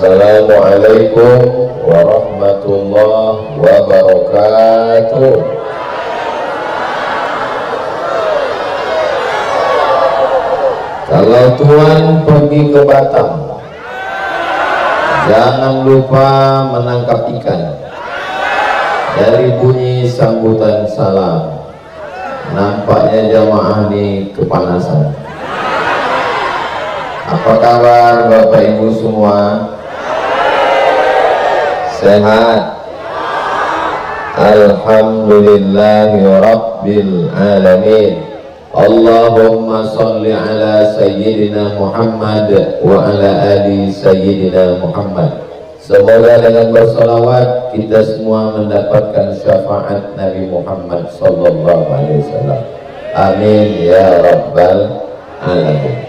Assalamualaikum warahmatullahi wabarakatuh. Kalau Tuan pergi ke Batam, jangan lupa menangkap ikan. Dari bunyi sambutan salam, nampaknya jamaah ini kepanasan. Apa kabar Bapak Ibu semua? Sehat? Alhamdulillahi Rabbil Alamin. Allahumma salli ala Sayyidina Muhammad wa ala ali Sayyidina Muhammad. Semoga dengan bersalawat kita semua mendapatkan syafaat Nabi Muhammad sallallahu alaihi wasallam. Amin ya Rabbal Alamin.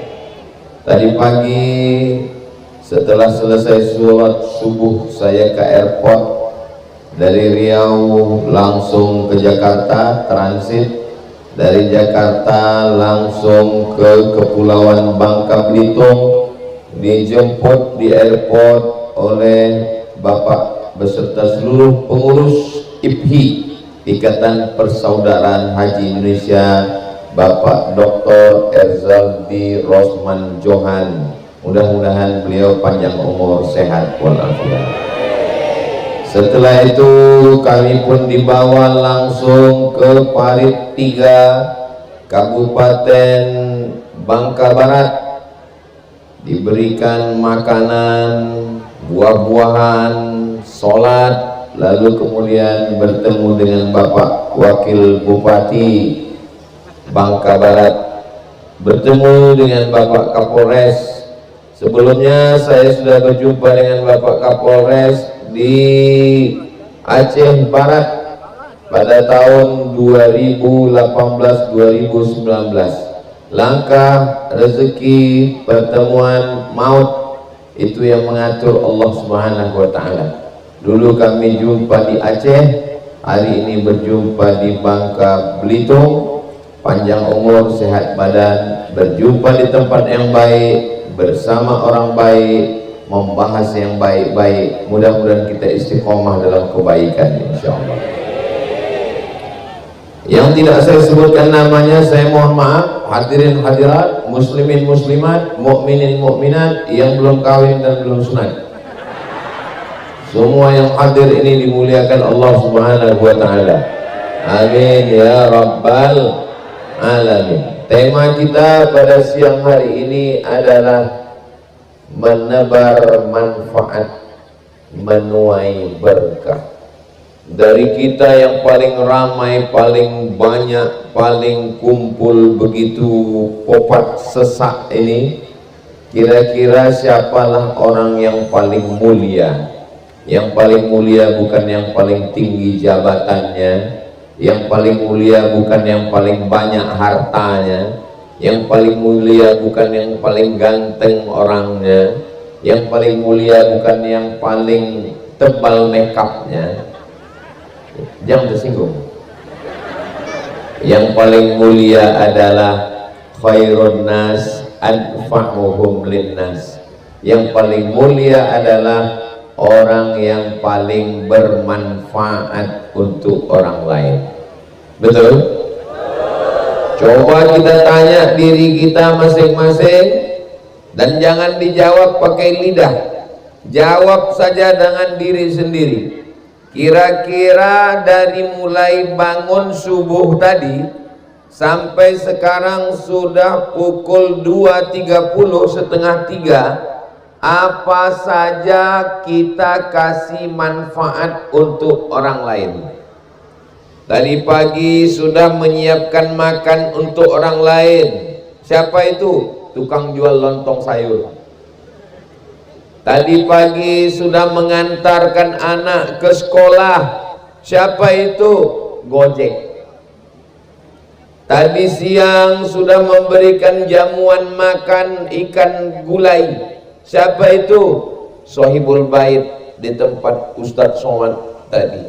Tadi pagi setelah selesai sholat subuh saya ke airport dari Riau langsung ke Jakarta, transit dari Jakarta langsung ke Kepulauan Bangka Belitung, dijemput di airport oleh Bapak beserta seluruh pengurus IPHI, Ikatan Persaudaraan Haji Indonesia, Bapak Dr. Erzaldi Rosman Johan. Mudah-mudahan beliau panjang umur, sehat walafiat. Setelah itu kami pun dibawa langsung ke Parit 3 Kabupaten Bangka Barat, diberikan makanan, buah-buahan, sholat, lalu kemudian bertemu dengan Bapak Wakil Bupati Bangka Barat, bertemu dengan Bapak Kapolres. Sebelumnya saya sudah berjumpa dengan Bapak Kapolres di Aceh Barat pada tahun 2018-2019. Langkah rezeki pertemuan maut itu yang mengatur Allah Subhanahu wa Ta'ala. Dulu kami jumpa di Aceh, hari ini berjumpa di Bangka Belitung. Panjang umur, sehat badan, berjumpa di tempat yang baik, bersama orang baik, membahas yang baik-baik. Mudah-mudahan kita istiqomah dalam kebaikan, insya Allah. Yang tidak saya sebutkan namanya, saya mohon maaf. Hadirin hadirat, muslimin muslimat, mukminin mukminat yang belum kawin dan belum sunat, semua yang hadir ini dimuliakan Allah Subhanahu wa Ta'ala. Amin ya Rabbal Alamin. Tema kita pada siang hari ini adalah menebar manfaat, menuai berkah. Dari kita yang paling ramai, paling banyak, paling kumpul begitu popat sesak ini, kira-kira siapalah orang yang paling mulia? Yang paling mulia bukan yang paling tinggi jabatannya, yang paling mulia bukan yang paling banyak hartanya, yang paling mulia bukan yang paling ganteng orangnya, yang paling mulia bukan yang paling tebal makeupnya. Jangan tersinggung. Yang paling mulia adalah khairun nas anfa'uhum linnas. Yang paling mulia adalah orang yang paling bermanfaat untuk orang lain. Betul? Coba kita tanya diri kita masing-masing, dan jangan dijawab pakai lidah, jawab saja dengan diri sendiri. Kira-kira dari mulai bangun subuh tadi sampai sekarang sudah pukul 2.30, setengah 3, apa saja kita kasih manfaat untuk orang lain? Tadi pagi sudah menyiapkan makan untuk orang lain. Siapa itu? Tukang jual lontong sayur. Tadi pagi sudah mengantarkan anak ke sekolah. Siapa itu? Gojek. Tadi siang sudah memberikan jamuan makan ikan gulai. Siapa itu? Sohibul bait di tempat Ustadz Somad tadi.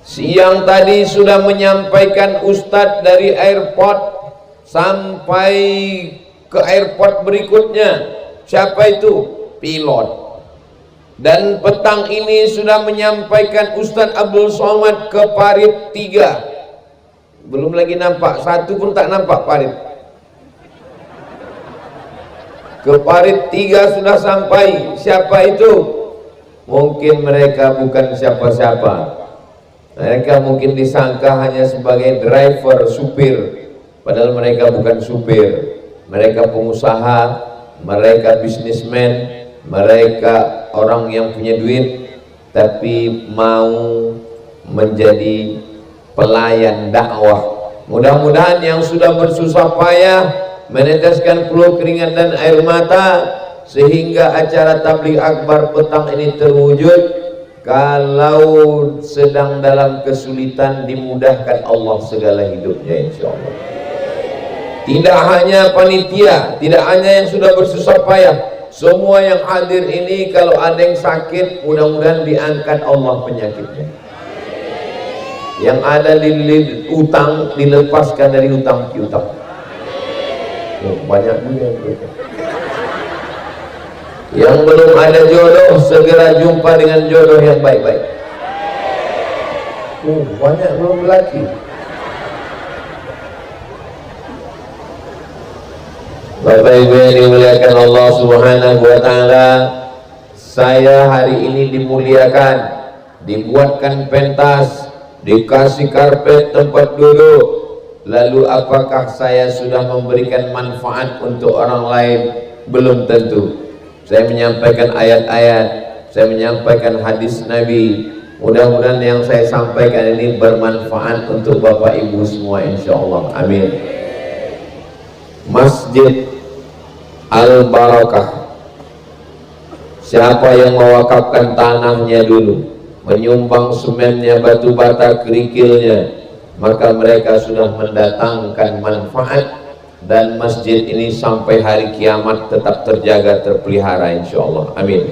Siang tadi sudah menyampaikan Ustadz dari airport sampai ke airport berikutnya. Siapa itu? Pilot. Dan petang ini sudah menyampaikan Ustadz Abdul Somad ke parit 3. Belum lagi nampak, satu pun tak nampak parit. Ke parit 3 sudah sampai. Siapa itu? Mungkin mereka bukan siapa-siapa. Mereka mungkin disangka hanya sebagai driver, supir. Padahal mereka bukan supir. Mereka pengusaha, mereka bisnismen, mereka orang yang punya duit, tapi mau menjadi pelayan dakwah. Mudah-mudahan yang sudah bersusah payah meneteskan peluh keringat dan air mata sehingga acara tabligh akbar petang ini terwujud. Kalau sedang dalam kesulitan, dimudahkan Allah segala hidupnya insyaallah. Tidak hanya panitia, tidak hanya yang sudah bersusah payah, semua yang hadir ini kalau ada yang sakit, mudah-mudahan diangkat Allah penyakitnya. Yang ada di utang, dilepaskan dari utang piutang. Banyak juga. Yang belum ada jodoh, segera jumpa dengan jodoh yang baik-baik. Banyak belum lagi. Bapak Ibu yang dimuliakan Allah Subhanahu wa Ta'ala, saya hari ini dimuliakan, dibuatkan pentas, dikasih karpet tempat duduk. Lalu apakah saya sudah memberikan manfaat untuk orang lain? Belum tentu. Saya menyampaikan ayat-ayat, saya menyampaikan hadis Nabi. Mudah-mudahan yang saya sampaikan ini bermanfaat untuk Bapak Ibu semua insyaallah. Amin. Masjid Al-Barakah, siapa yang mewakafkan tanahnya dulu, menyumbang semennya, batu bata, kerikilnya, maka mereka sudah mendatangkan manfaat. Dan masjid ini sampai hari kiamat tetap terjaga, terpelihara insyaallah. Amin.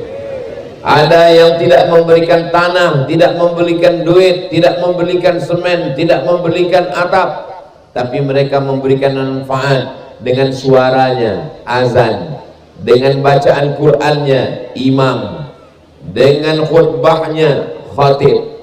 Ada yang tidak memberikan tanah, tidak memberikan duit, tidak memberikan semen, tidak memberikan atap, tapi mereka memberikan manfaat dengan suaranya, azan, dengan bacaan Qur'annya, imam, dengan khutbahnya, khatib.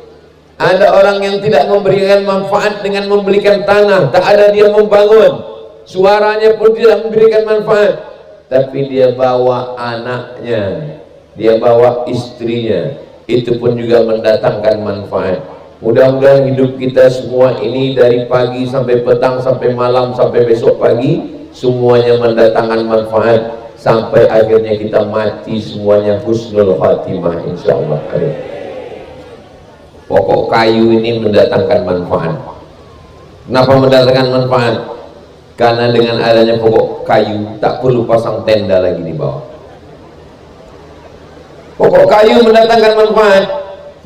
Ada orang yang tidak memberikan manfaat dengan memberikan tanah, tak ada dia membangun, suaranya pun tidak memberikan manfaat, tapi dia bawa anaknya, dia bawa istrinya, itu pun juga mendatangkan manfaat. Mudah-mudahan hidup kita semua ini dari pagi sampai petang, sampai malam, sampai besok pagi, semuanya mendatangkan manfaat sampai akhirnya kita mati semuanya husnul khatimah insyaallah. Pokok kayu ini mendatangkan manfaat. Kenapa mendatangkan manfaat? Karena dengan adanya pokok kayu tak perlu pasang tenda lagi di bawah. Pokok kayu mendatangkan manfaat.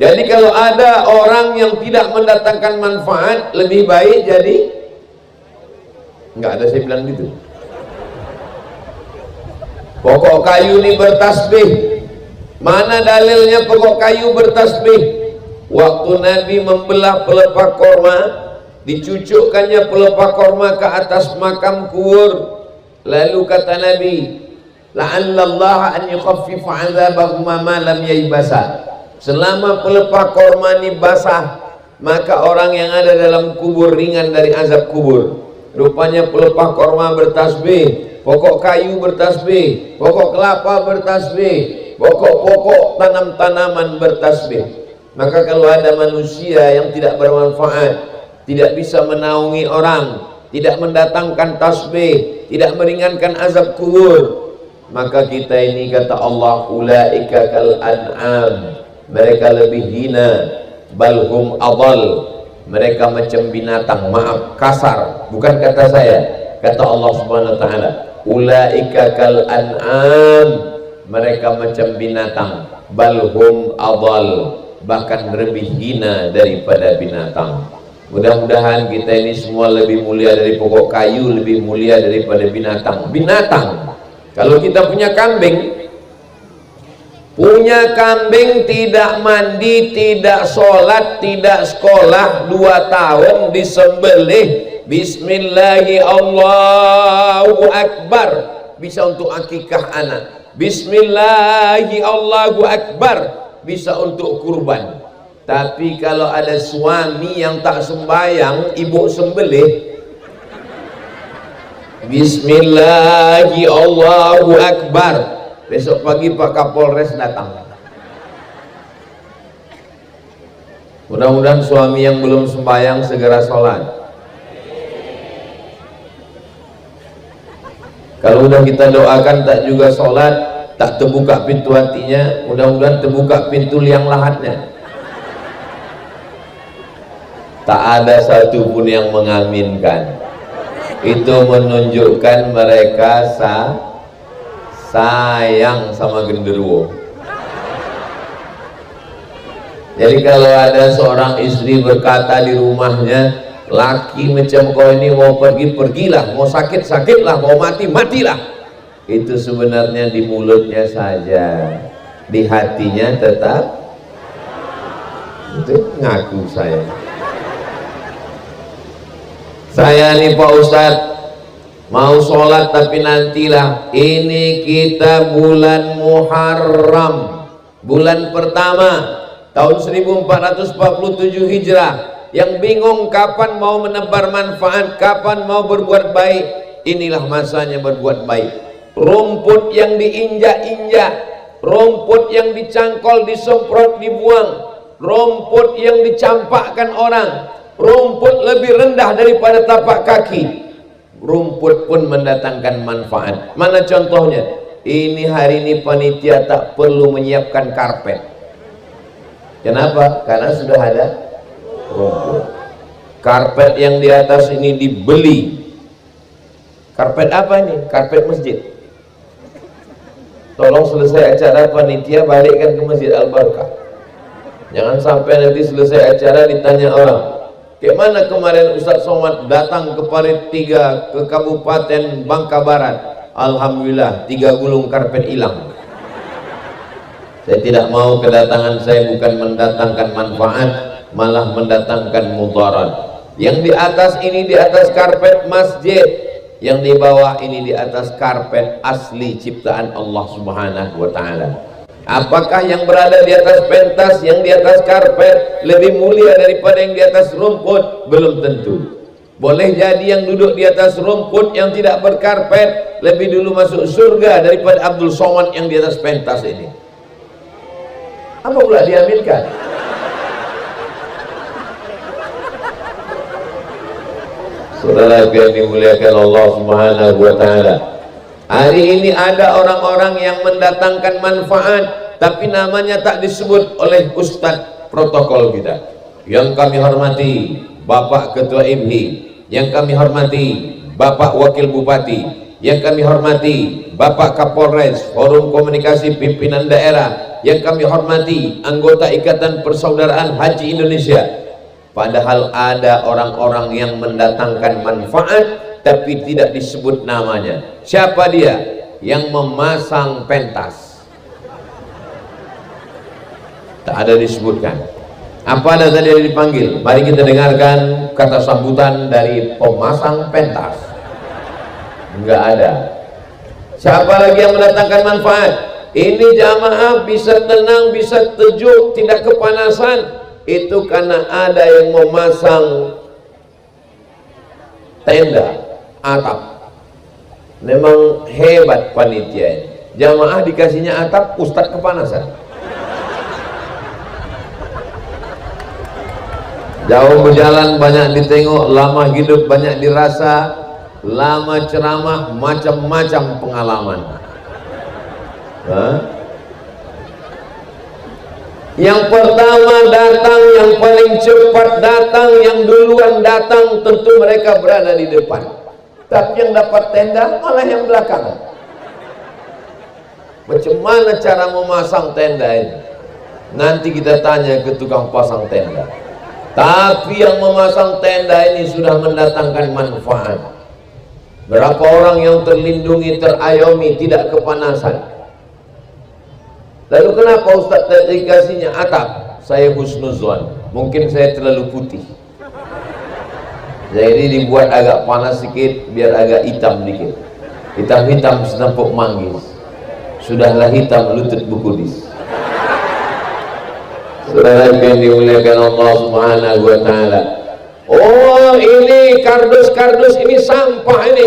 Jadi kalau ada orang yang tidak mendatangkan manfaat, lebih baik jadi enggak ada, saya bilang gitu. Pokok kayu ini bertasbih. Mana dalilnya pokok kayu bertasbih? Waktu Nabi membelah pelepah korma, dicucukkannya pelepah korma ke atas makam kubur. Lalu kata Nabi, la'allallaha an yukhaffifa 'adzabahuma ma lam yaybasa. Selama pelepah korma ini basah, maka orang yang ada dalam kubur ringan dari azab kubur. Rupanya pelepah korma bertasbih, pokok kayu bertasbih, pokok kelapa bertasbih, pokok-pokok tanam-tanaman bertasbih. Maka kalau ada manusia yang tidak bermanfaat, tidak bisa menaungi orang, tidak mendatangkan tasbih, tidak meringankan azab kubur, maka kita ini kata Allah, ulaika kal an'am, mereka lebih hina, balhum adal, mereka macam binatang. Maaf kasar, bukan kata saya, kata Allah Subhanahu wa taala, ulaika kal an'am, mereka macam binatang, balhum adal, bahkan lebih hina daripada binatang. Mudah-mudahan kita ini semua lebih mulia dari pokok kayu, lebih mulia daripada binatang. Binatang, kalau kita punya kambing tidak mandi, tidak sholat, tidak sekolah, 2 tahun disembelih, bismillahi Allahu Akbar, bisa untuk akikah anak. Bismillahi Allahu Akbar, bisa untuk kurban. Tapi kalau ada suami yang tak sembayang, ibu sembelih, Bismillahi Allahu Akbar, besok pagi Pak Kapolres datang. Mudah-mudahan suami yang belum sembahyang segera sholat. Kalau udah kita doakan tak juga sholat, tak terbuka pintu hatinya, mudah-mudahan terbuka pintu liang lahatnya. Tak ada satupun yang mengaminkan. Itu menunjukkan mereka sayang sama genderuwo. Jadi kalau ada seorang istri berkata di rumahnya, laki macam kau ini mau pergi, pergilah, mau sakit, sakitlah, mau mati, matilah. Itu sebenarnya di mulutnya saja, di hatinya tetap itu ngaku saya nih Pak Ustadz mau sholat, tapi nantilah, ini kita bulan Muharram, bulan pertama tahun 1447 Hijrah. Yang bingung kapan mau menebar manfaat, kapan mau berbuat baik, inilah masanya berbuat baik. Rumput yang diinjak-injak, rumput yang dicangkol, disemprot, dibuang, rumput yang dicampakkan orang, rumput lebih rendah daripada tapak kaki, rumput pun mendatangkan manfaat. Mana contohnya? Ini hari ini panitia tak perlu menyiapkan karpet. Kenapa? Karena sudah ada rumput. Karpet yang di atas ini dibeli. Karpet apa ini? Karpet masjid. Tolong selesai acara panitia balikkan ke Masjid Al-Barkah. Jangan sampai nanti selesai acara ditanya orang, "Kemana kemarin Ustadz Somad datang ke Parit 3 ke Kabupaten Bangka Barat?" Alhamdulillah 3 gulung karpet hilang. Saya tidak mau kedatangan saya bukan mendatangkan manfaat, malah mendatangkan mudarat. Yang di atas ini di atas karpet masjid, yang di bawah ini di atas karpet asli ciptaan Allah Subhanahu wa Ta'ala. Apakah yang berada di atas pentas, yang di atas karpet lebih mulia daripada yang di atas rumput? Belum tentu. Boleh jadi yang duduk di atas rumput yang tidak berkarpet lebih dulu masuk surga daripada Abdul Somad yang di atas pentas ini. Apa pula diambilkan? Saudara yang dimuliakan Allah Subhanahu wa Ta'ala, hari ini ada orang-orang yang mendatangkan manfaat tapi namanya tak disebut oleh ustadz protokol kita. Yang kami hormati Bapak Ketua IMHI, yang kami hormati Bapak Wakil Bupati, yang kami hormati Bapak Kapolres, Forum Komunikasi Pimpinan Daerah, yang kami hormati anggota Ikatan Persaudaraan Haji Indonesia. Padahal ada orang-orang yang mendatangkan manfaat tapi tidak disebut namanya. Siapa dia? Yang memasang pentas. Tak ada disebutkan. Apa ada tadi dipanggil? Mari kita dengarkan kata sambutan dari pemasang pentas. Enggak ada. Siapa lagi yang mendatangkan manfaat? Ini jamaah bisa tenang, bisa tejuk, tidak kepanasan. Itu karena ada yang memasang tenda atap. Memang hebat panitia ini. Jamaah dikasihnya atap, ustadz kepanasan. Jauh berjalan banyak ditengok, lama hidup banyak dirasa, lama ceramah macam-macam pengalaman. Yang pertama datang, yang paling cepat datang, yang duluan datang, tentu mereka berada di depan. Tapi yang dapat tenda malah yang belakang. Macam mana cara memasang tenda ini? Nanti kita tanya ke tukang pasang tenda. Tapi yang memasang tenda ini sudah mendatangkan manfaat. Berapa orang yang terlindungi, terayomi, tidak kepanasan. Lalu kenapa Ustaz dikasihnya atap? Saya husnuzon, mungkin saya terlalu putih, jadi dibuat agak panas sedikit biar agak hitam dikit, hitam-hitam senapuk manggis. sudahlah hitam lutut Bukudis. Saudara yang dimuliakan Allah Subhanahu wa taala. Oh, ini kardus-kardus ini sampah ini.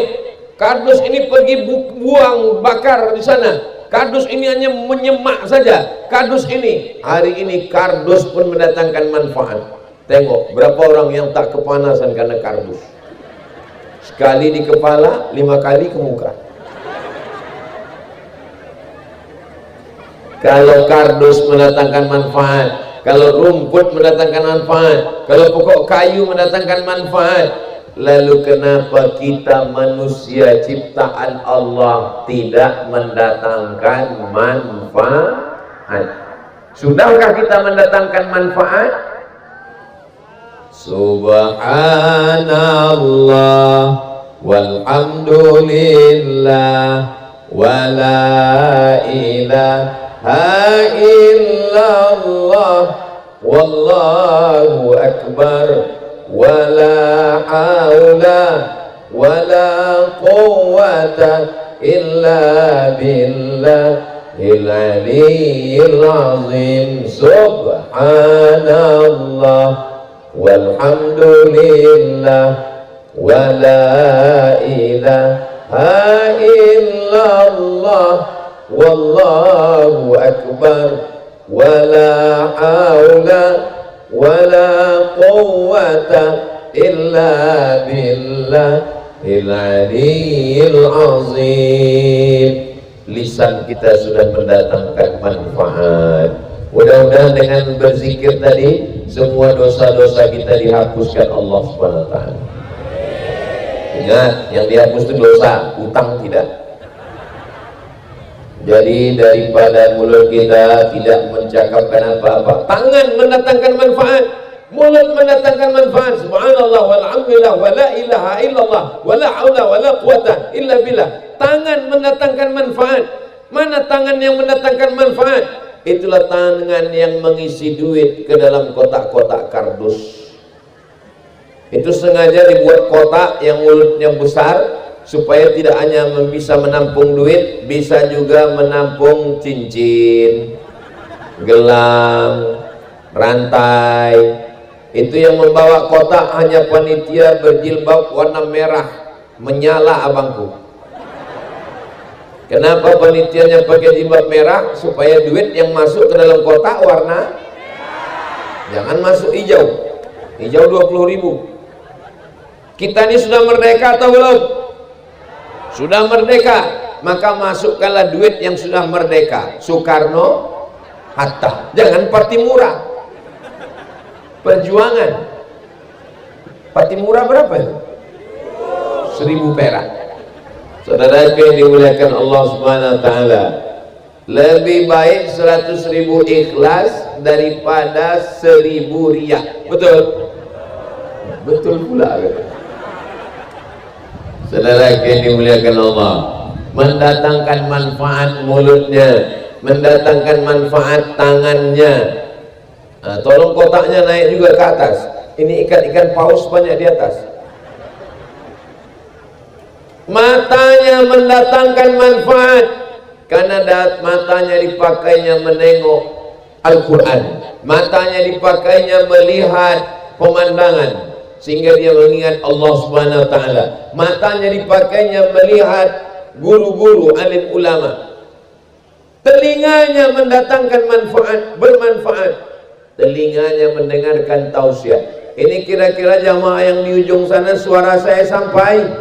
Kardus ini pergi buang bakar di sana. Kardus ini hanya menyemak saja. Kardus ini, hari ini kardus pun mendatangkan manfaat. Tengok berapa orang yang tak kepanasan karena kardus. Sekali di kepala, 5 kali ke muka. Kalau kardus mendatangkan manfaat, kalau rumput mendatangkan manfaat, kalau pokok kayu mendatangkan manfaat, lalu kenapa kita manusia ciptaan Allah tidak mendatangkan manfaat? Sudahkah kita mendatangkan manfaat? Subhanallah walhamdulillah wala ilaha illallah wallahu akbar wala haula wala quwwata illa billahil aliyyil azim. Subhanallah walhamdulillah wala ilaha illallah wallahu akbar wala haula wala quwwata illa billahil aliyyil azim. Lisan kita sudah mendatangkan manfaat. Mudah-mudahan dengan berzikir tadi semua dosa-dosa kita dihapuskan Allah Subhanahu wa taala. Ingat, yang dihapus itu dosa, utang tidak. Jadi daripada mulut kita tidak mencakapkan apa-apa, tangan mendatangkan manfaat, mulut mendatangkan manfaat. Subhanallah walhamdulillah wala ilaha illallah wala haula wala quwata illa billah. Tangan mendatangkan manfaat. Mana tangan yang mendatangkan manfaat? Itulah tangan yang mengisi duit ke dalam kotak-kotak kardus. Itu sengaja dibuat kotak yang mulutnya besar supaya tidak hanya bisa menampung duit, bisa juga menampung cincin, gelang, rantai. Itu yang membawa kotak hanya panitia berjilbab warna merah menyala abangku. Kenapa panitianya pakai jilbab merah? Supaya duit yang masuk ke dalam kotak warna, jangan masuk hijau. Hijau 20.000. Kita ini sudah merdeka atau belum? Sudah merdeka. Maka masukkanlah duit yang sudah merdeka. Soekarno, Hatta. Jangan Patimura. Perjuangan. Patimura berapa itu? 1.000 perak. Saudara yang dimuliakan Allah Subhanahu wa taala, lebih baik 100.000 ikhlas daripada 1.000 riya. Betul? Betul pula. Saudara yang dimuliakan Allah, mendatangkan manfaat mulutnya, mendatangkan manfaat tangannya. Nah, tolong kotaknya naik juga ke atas. Ini ikan-ikan paus banyak di atas. Matanya mendatangkan manfaat karena matanya dipakainya menengok Al-Quran, matanya dipakainya melihat pemandangan sehingga dia mengingat Allah Subhanahu wa taala. Matanya dipakainya melihat guru-guru alim ulama. Telinganya mendatangkan manfaat, bermanfaat. Telinganya mendengarkan tausiah. Ini kira-kira jamaah yang di ujung sana suara saya sampai?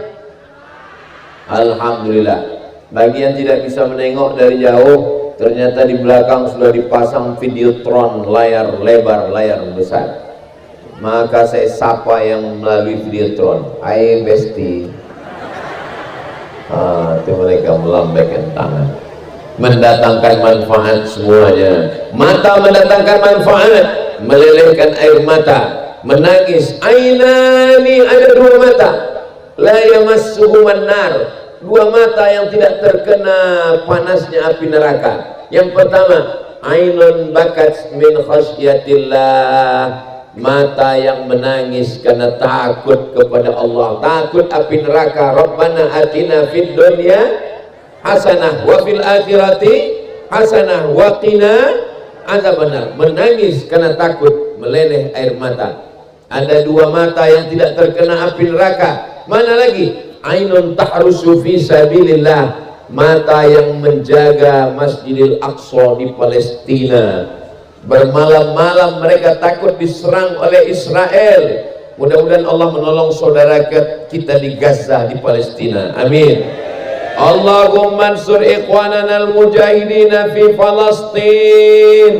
Alhamdulillah. Bagi yang tidak bisa menengok dari jauh, ternyata di belakang sudah dipasang videotron, layar lebar, layar besar. Maka saya sapa yang melalui videotron, hai besti. Itu mereka melambaikan tangan. Mendatangkan manfaat semuanya. Mata mendatangkan manfaat, melelehkan air mata, menangis. Ainani, ada 2 mata, la yamassuhuman nar, 2 mata yang tidak terkena panasnya api neraka. Yang pertama, ainun bakat min khasyatillah, mata yang menangis karena takut kepada Allah, takut api neraka. Rabbana atina fid dunya hasanah wa fil akhirati hasanah wa qina adzabannar. Menangis karena takut, meleleh air mata. Ada dua mata yang tidak terkena api neraka. Mana lagi? Ainun tahrusu fi sabilillah, mata yang menjaga Masjidil Aqsa di Palestina. Bermalam-malam mereka takut diserang oleh Israel. Mudah-mudahan Allah menolong saudara kita di Gaza, di Palestina. Amin. Allahumma ansur ikhwanana al-mujahidina fi Palestin.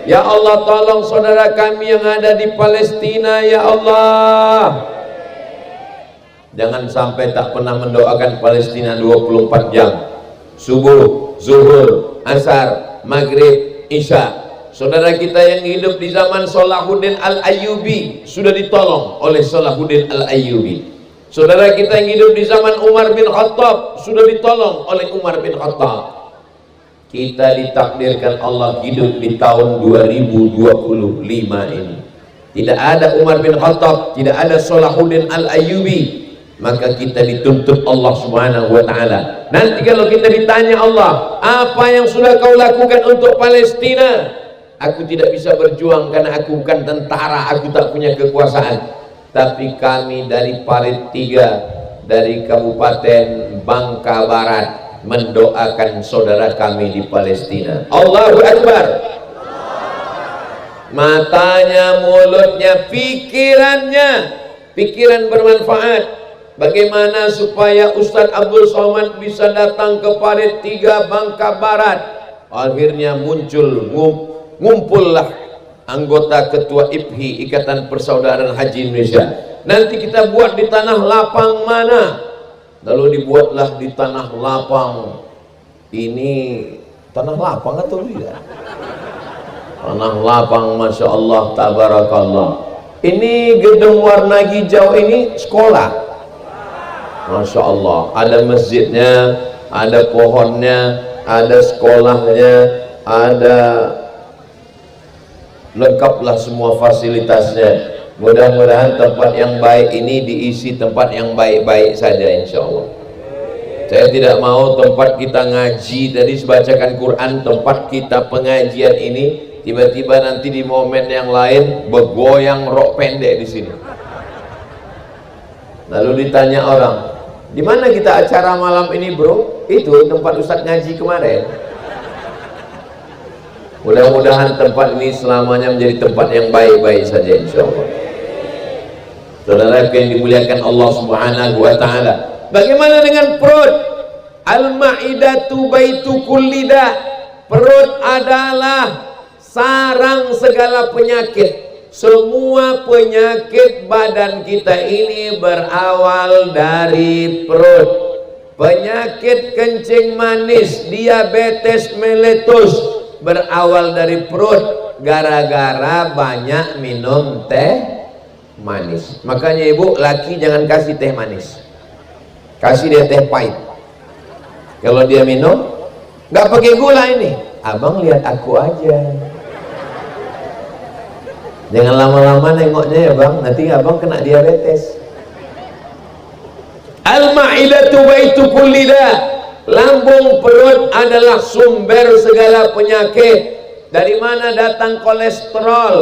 Ya Allah, tolong saudara kami yang ada di Palestina, ya Allah. Jangan sampai tak pernah mendoakan Palestina 24 jam. Subuh, zuhur, asar, maghrib, isya. Saudara kita yang hidup di zaman Salahuddin Al-Ayyubi sudah ditolong oleh Salahuddin Al-Ayyubi. Saudara kita yang hidup di zaman Umar bin Khattab sudah ditolong oleh Umar bin Khattab. Kita ditakdirkan Allah hidup di tahun 2025 ini. Tidak ada Umar bin Khattab, tidak ada Salahuddin Al-Ayyubi, maka kita dituntut Allah Subhanahu wa ta'ala. Nanti kalau kita ditanya Allah, apa yang sudah kau lakukan untuk Palestina? Aku tidak bisa berjuang karena aku bukan tentara, aku tak punya kekuasaan. Tapi kami dari Parit 3, dari Kabupaten Bangka Barat, mendoakan saudara kami di Palestina. Allahu Akbar. Matanya, mulutnya, pikirannya, pikiran bermanfaat. Bagaimana supaya Ustadz Abdul Somad bisa datang ke Parit 3 Bangka Barat? Akhirnya ngumpullah anggota ketua IPHI, Ikatan Persaudaraan Haji Indonesia. Nanti kita buat di tanah lapang mana? Lalu dibuatlah di tanah lapang. Ini tanah lapang atau tidak? Tanah lapang, Masya Allah, tabarakallah. Ini gedung warna hijau ini sekolah. Masya Allah, ada masjidnya, ada pohonnya, ada sekolahnya, ada, lengkaplah semua fasilitasnya. Mudah-mudahan tempat yang baik ini diisi tempat yang baik-baik saja, insya Allah. Saya tidak mau tempat kita ngaji dari bacakan Quran, tempat kita pengajian ini tiba-tiba nanti di momen yang lain bergoyang rok pendek di sini. Lalu ditanya orang, di mana kita acara malam ini bro? Itu tempat Ustadz ngaji kemarin. Mudah-mudahan tempat ini selamanya menjadi tempat yang baik-baik saja, insya Allah. Saudara yang dimuliakan Allah Subhanahu wa ta'ala, bagaimana dengan perut? Al-ma'idatu baitu kullida. Perut adalah sarang segala penyakit. Semua penyakit badan kita ini berawal dari perut. Penyakit kencing manis, diabetes mellitus, berawal dari perut, gara-gara banyak minum teh manis. Makanya ibu, laki jangan kasih teh manis, kasih dia teh pahit. Kalau dia minum nggak pakai gula, ini abang lihat aku aja, jangan lama-lama nengoknya ya bang, nanti abang kena diabetes. Al-ma'idatu baitu kullida. Lambung perut adalah sumber segala penyakit. Dari mana datang kolesterol?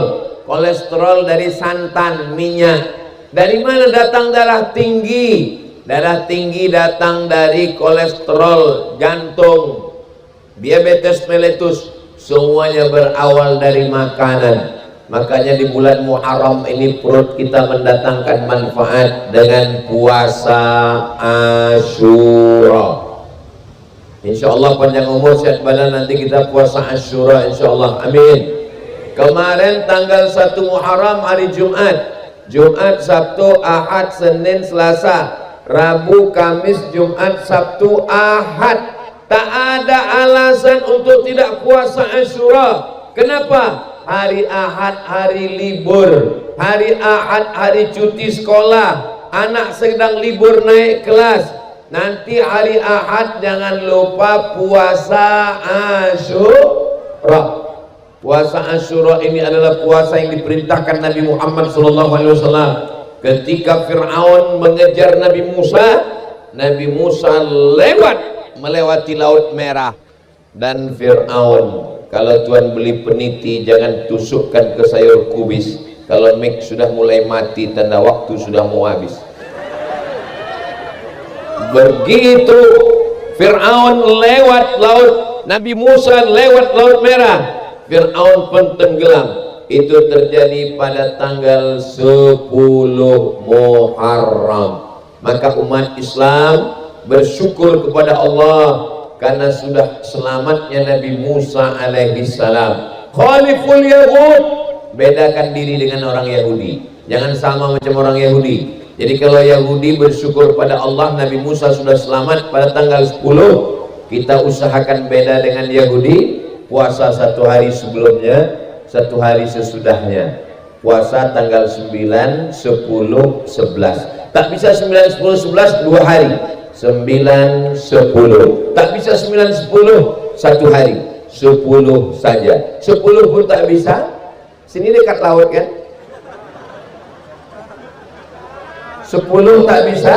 Kolesterol dari santan, minyak. Dari mana datang darah tinggi? Darah tinggi datang dari kolesterol, jantung, diabetes mellitus. Semuanya berawal dari makanan. Makanya di bulan Muharram ini perut kita mendatangkan manfaat dengan puasa Asyura. Insya Allah panjang umur sehat badan, nanti kita puasa Asyura insya Allah, amin. Kemarin tanggal 1 Muharram hari Jumat, Sabtu, Ahad, Senin, Selasa, Rabu, Kamis, Jumat, Sabtu, Ahad. Tak ada alasan untuk tidak puasa Asyura. Kenapa? Hari Ahad hari libur, hari Ahad hari cuti sekolah, anak sedang libur naik kelas. Nanti hari Ahad jangan lupa puasa Asyura. Puasa Asyura ini adalah puasa yang diperintahkan Nabi Muhammad SAW. Ketika Fir'aun mengejar Nabi Musa lewat melewati Laut Merah dan Fir'aun. Kalau Tuhan beli peniti, jangan tusukkan ke sayur kubis. Kalau mik sudah mulai mati, tanda waktu sudah mau habis. Begitu Fir'aun lewat laut, Nabi Musa lewat Laut Merah, Fir'aun pun tenggelam. Itu terjadi pada tanggal 10 Muharram. Maka umat Islam bersyukur kepada Allah karena sudah selamatnya Nabi Musa alaihi salam. Khaliful Yahud, bedakan diri dengan orang Yahudi, jangan sama macam orang Yahudi. Jadi kalau Yahudi bersyukur pada Allah Nabi Musa sudah selamat pada tanggal 10, kita usahakan beda dengan Yahudi, puasa 1 hari sebelumnya, 1 hari sesudahnya. Puasa tanggal 9, 10, 11. Tak bisa 9, 10, 11 2 hari. 9, 10. Tak bisa 9, 10 1 hari. 10 saja. 10 pun tak bisa. Sini dekat laut kan? 10 tak bisa.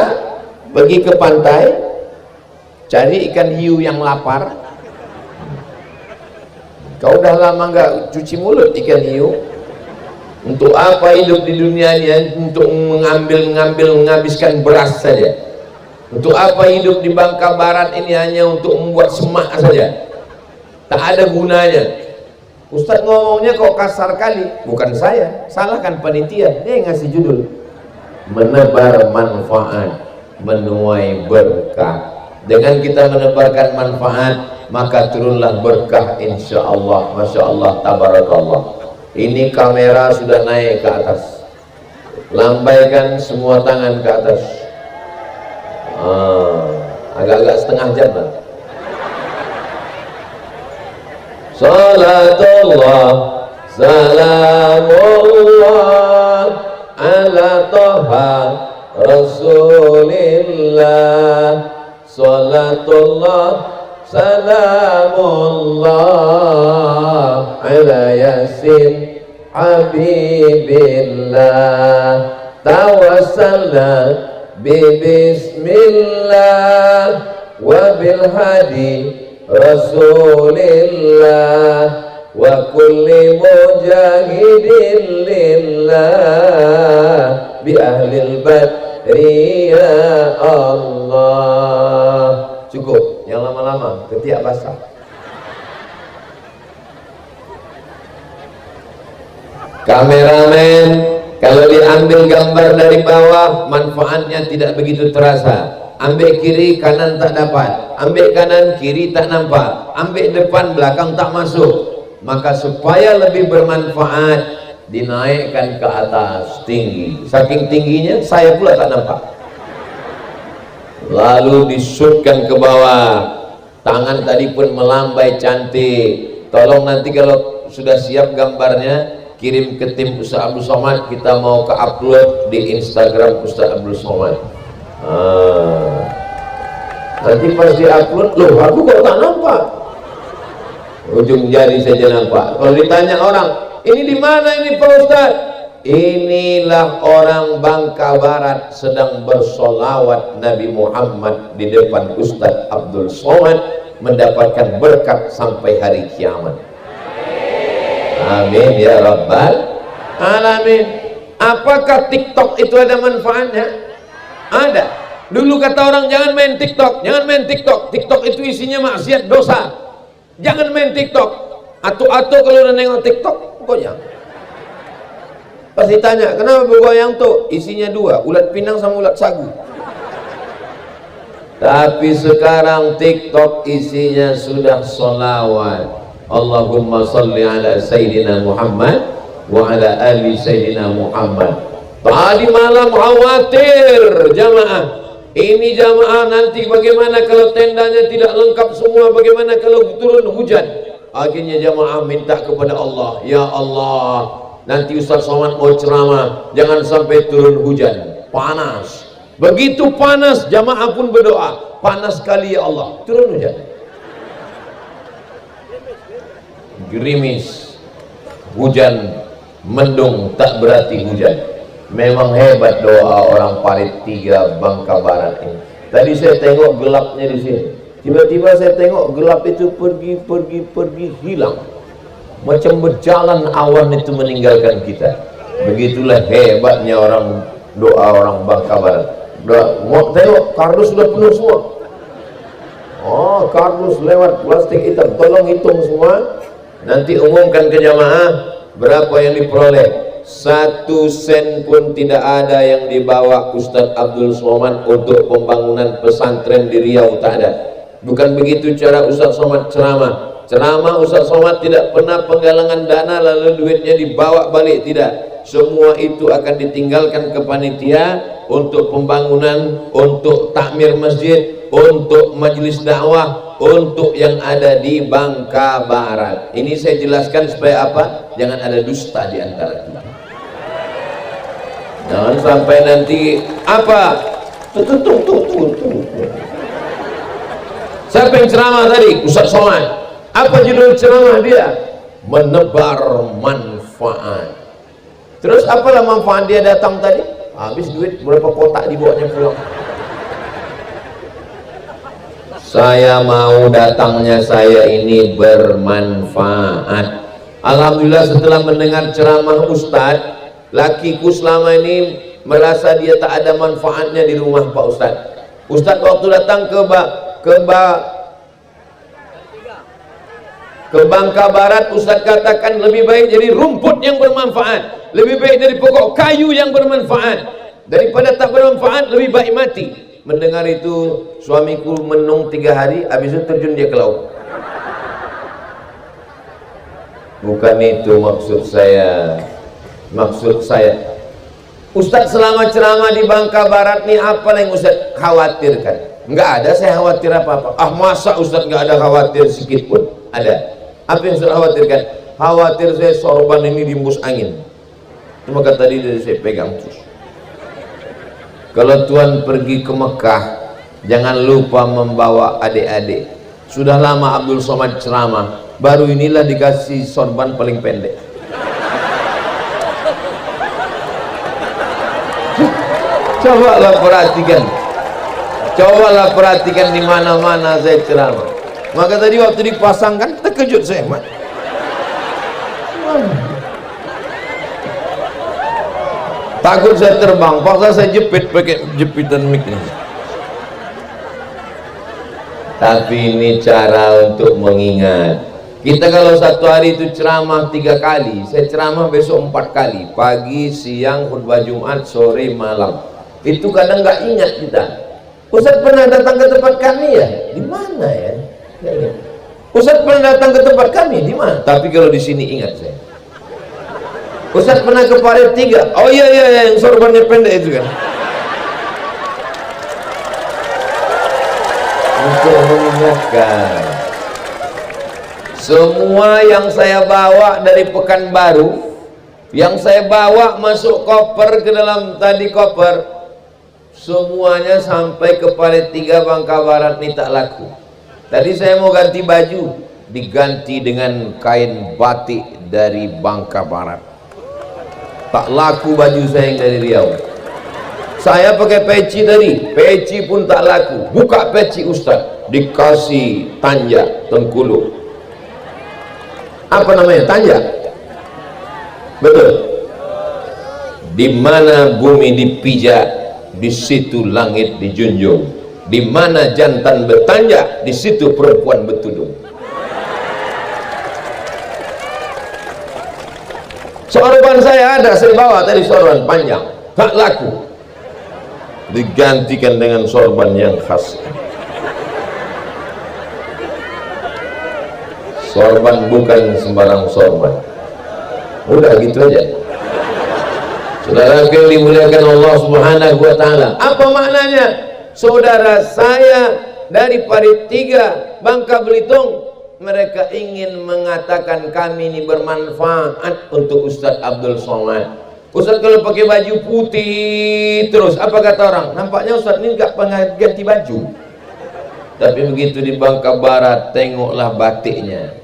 Pergi ke pantai, cari ikan hiu yang lapar. Kau udah lama nggak cuci mulut ikan hiu. Untuk apa hidup di dunia ini? Untuk menghabiskan beras saja. Untuk apa hidup di Bangka Barat ini hanya untuk membuat semak saja? Tak ada gunanya. Ustadz ngomongnya kok kasar kali. Bukan saya, salahkan panitia. Dia yang ngasih judul menebar manfaat, menuai berkah. Dengan kita menebarkan manfaat, maka turunlah berkah insya Allah. Masya Allah, tabarakallah. Ini kamera sudah naik ke atas. Lambaikan semua tangan ke atas. Agak-agak setengah jam lah. Salatullah salamullah ala toha Rasulillah. Salatullah salamullah ala yasin habibillah. Tawassalna bismillah wa bil hadi Rasulillah wa kulli mujahidin lillah bi ahlil badri ya Allah. Cukup, yang lama-lama ketiak basah. Kameramen, kalau diambil gambar dari bawah, manfaatnya tidak begitu terasa. Ambil kiri, kanan tak dapat. Ambil kanan, kiri tak nampak. Ambil depan, belakang tak masuk. Maka supaya lebih bermanfaat, dinaikkan ke atas, tinggi. Saking tingginya, saya pula tak nampak. Lalu disutkan ke bawah. Tangan tadi pun melambai cantik. Tolong nanti kalau sudah siap gambarnya, kirim ke tim Ustaz Abdul Somad. Kita mau ke upload di Instagram Ustaz Abdul Somad. Nanti pas di upload, loh aku kok tak nampak, ujung jari saja nampak. Kalau ditanya orang, ini di mana ini Pak Ustaz? Inilah orang Bangka Barat sedang bersolawat Nabi Muhammad di depan Ustaz Abdul Somad, mendapatkan berkat sampai hari kiamat. Amin ya Rabbal Alamin. Apakah TikTok itu ada manfaatnya? Ada. Dulu kata orang jangan main TikTok, jangan main TikTok. TikTok itu isinya maksiat, dosa. Jangan main TikTok. Atu-atu kalau udah nengok TikTok, pokoknya. Pasti tanya, kenapa bergoyang tuh? Isinya 2, ulat pinang sama ulat sagu. Tapi sekarang TikTok isinya sudah sholawat. Allahumma salli ala Sayyidina Muhammad wa ala ali Sayyidina Muhammad. Tadi malam khawatir jamaah. Ini jamaah nanti bagaimana kalau tendanya tidak lengkap semua, bagaimana kalau turun hujan. Akhirnya jamaah minta kepada Allah, ya Allah, nanti Ustaz Somad mau ceramah, jangan sampai turun hujan, panas. Begitu panas, jamaah pun berdoa, panas sekali ya Allah, turun hujan. Gerimis, hujan, mendung, tak berarti hujan. Memang hebat doa orang Parit 3 Bangka Barat ini. Tadi saya tengok gelapnya di sini. Tiba-tiba saya tengok gelap itu pergi hilang, macam berjalan awan itu meninggalkan kita. Begitulah hebatnya orang doa orang Bangka Barat. Mau tengok kardus sudah penuh semua. Oh, kardus lewat plastik hitam, tolong hitung semua, nanti umumkan ke jamaah berapa yang diperoleh. 1 sen pun tidak ada yang dibawa Ustadz Abdul Somad untuk pembangunan pesantren di Riau, tak ada. Bukan begitu cara Ustadz Somad ceramah. Ceramah Ustadz Somad tidak pernah penggalangan dana lalu duitnya dibawa balik, tidak. Semua itu akan ditinggalkan ke panitia untuk pembangunan, untuk takmir masjid, untuk majelis dakwah, untuk yang ada di Bangka Barat. Ini saya jelaskan supaya apa? Jangan ada dusta di antara kita. Jangan sampai nanti apa? Siapa yang ceramah tadi? Ustadz Somad. Apa judul ceramah dia? Menebar manfaat. Terus apalah manfaat dia datang tadi? Habis duit berapa kotak dibawanya pulang. Saya mau datangnya saya ini bermanfaat. Alhamdulillah setelah mendengar ceramah Ustadz, lakiku selama ini merasa dia tak ada manfaatnya di rumah Pak Ustadz. Ustadz waktu datang ke Bangka Barat, Ustadz katakan lebih baik jadi rumput yang bermanfaat, lebih baik dari pokok kayu yang bermanfaat, daripada tak bermanfaat lebih baik mati. Mendengar itu suamiku menung 3 hari, habis itu terjun dia ke laut. Bukan itu maksud saya. Maksud saya, Ustadz selama ceramah di Bangka Barat nih apa yang Ustadz khawatirkan? Enggak ada saya khawatir apa-apa. Ah, masa Ustadz enggak ada khawatir sedikit pun? Ada. Apa yang Ustadz khawatirkan? Khawatir saya sorban ini diembus angin. Cuma kata dia saya pegang terus. Kalau Tuhan pergi ke Mekah, jangan lupa membawa adik-adik. Sudah lama Abdul Somad ceramah, baru inilah dikasih sorban paling pendek. Cobalah perhatikan di mana-mana saya ceramah. Maka tadi waktu dipasangkan terkejut saya, Mak. Takut saya terbang, paksa saya jepit pakai jepitan mic ini. Tapi ini cara untuk mengingat. Kita kalau satu hari itu ceramah 3 kali, saya ceramah besok 4 kali, pagi, siang, khutbah Jumat, sore, malam. Itu kadang nggak ingat kita. Ustadz pernah datang ke tempat kami ya? Di mana ya? Ustadz pernah datang ke tempat kami di mana? Tapi kalau di sini ingat saya. Ustadz pernah ke Parit 3. Oh iya yang sorbannya pendek itu kan. Untuk mengingatkan. Semua yang saya bawa dari Pekanbaru, yang saya bawa masuk koper ke dalam tadi koper, semuanya sampai ke Parit 3 Bangka Barat ini tak laku. Tadi saya mau ganti baju, diganti dengan kain batik dari Bangka Barat. Tak laku baju saya yang dari Riau. Saya pakai peci tadi, peci pun tak laku. Buka peci Ustadz, dikasih tanja Tengkulu. Apa namanya? Tanja. Betul. Di mana bumi dipijak, di situ langit dijunjung. Di mana jantan bertanja, di situ perempuan bertudung. Sorban saya ada, saya bawa tadi sorban panjang, tak laku. Digantikan dengan sorban yang khas. Sorban bukan sembarang sorban. Udah gitu aja. Saudara yang dimuliakan Allah Subhanahu wa taala. Apa maknanya? Saudara saya dari Parit 3 Bangka Belitung, mereka ingin mengatakan kami ini bermanfaat untuk Ustadz Abdul Somad. Ustadz kalau pakai baju putih terus, apa kata orang? Nampaknya Ustadz ini nggak pernah ganti baju. Tapi begitu di Bangka Barat, tengoklah batiknya.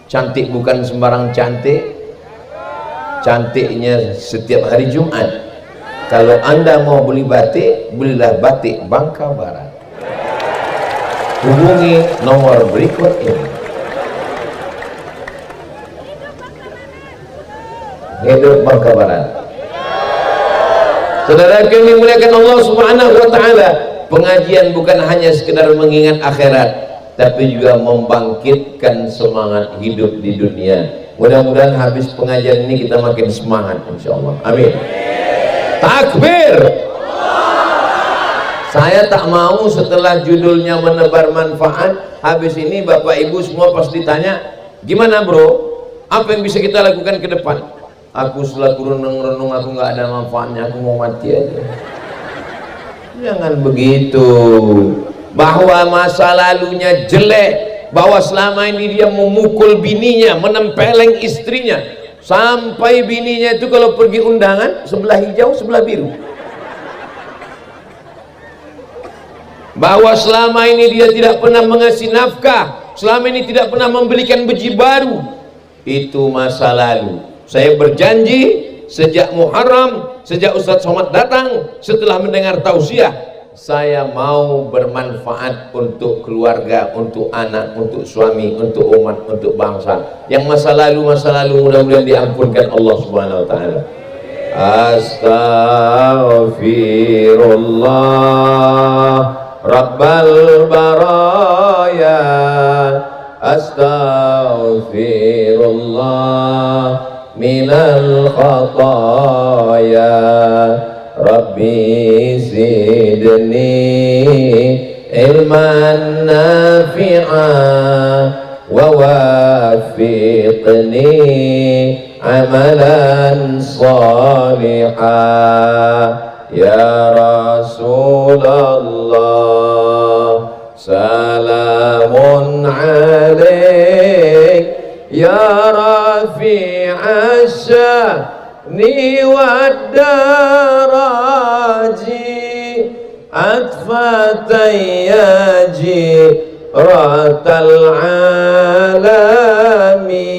Cantik bukan sembarang cantik. Cantiknya setiap hari Jumat. Kalau Anda mau beli batik, belilah batik Bangka Barat. hubungi nomor berikut ini. Hidup berkabaran. Saudara yang dimuliakan Allah Subhanahu wa taala, pengajian bukan hanya sekedar mengingat akhirat, tapi juga membangkitkan semangat hidup di dunia. Mudah-mudahan habis pengajian ini kita makin semangat insyaallah. Amin. Takbir. Saya tak mau setelah judulnya menebar manfaat, habis ini Bapak Ibu semua pasti tanya, gimana bro? Apa yang bisa kita lakukan ke depan? Aku selaku renung-renung, aku nggak ada manfaatnya, aku mau mati aja. Jangan begitu. Bahwa masa lalunya jelek, bahwa selama ini dia memukul bininya, menempeleng istrinya, sampai bininya itu kalau pergi undangan sebelah hijau sebelah biru. Bahwa selama ini dia tidak pernah mengasih nafkah, selama ini tidak pernah membelikan baju baru. Itu masa lalu. Saya berjanji sejak Muharram, sejak Ustadz Somad datang, setelah mendengar tausiah, saya mau bermanfaat untuk keluarga, untuk anak, untuk suami, untuk umat, untuk bangsa. Yang masa lalu mudah-mudahan diampunkan Allah Subhanahu wa taala. Astaghfirullah Rabbal baraya, astaghfirullah minal khataya, Rabbi zidni ilman nafi'a wa wafiqni amalan salihah. Ya Rasulullah salamun alaik, ya rafi'a sya'ni wad daraji, atfatayyaji ratal alami,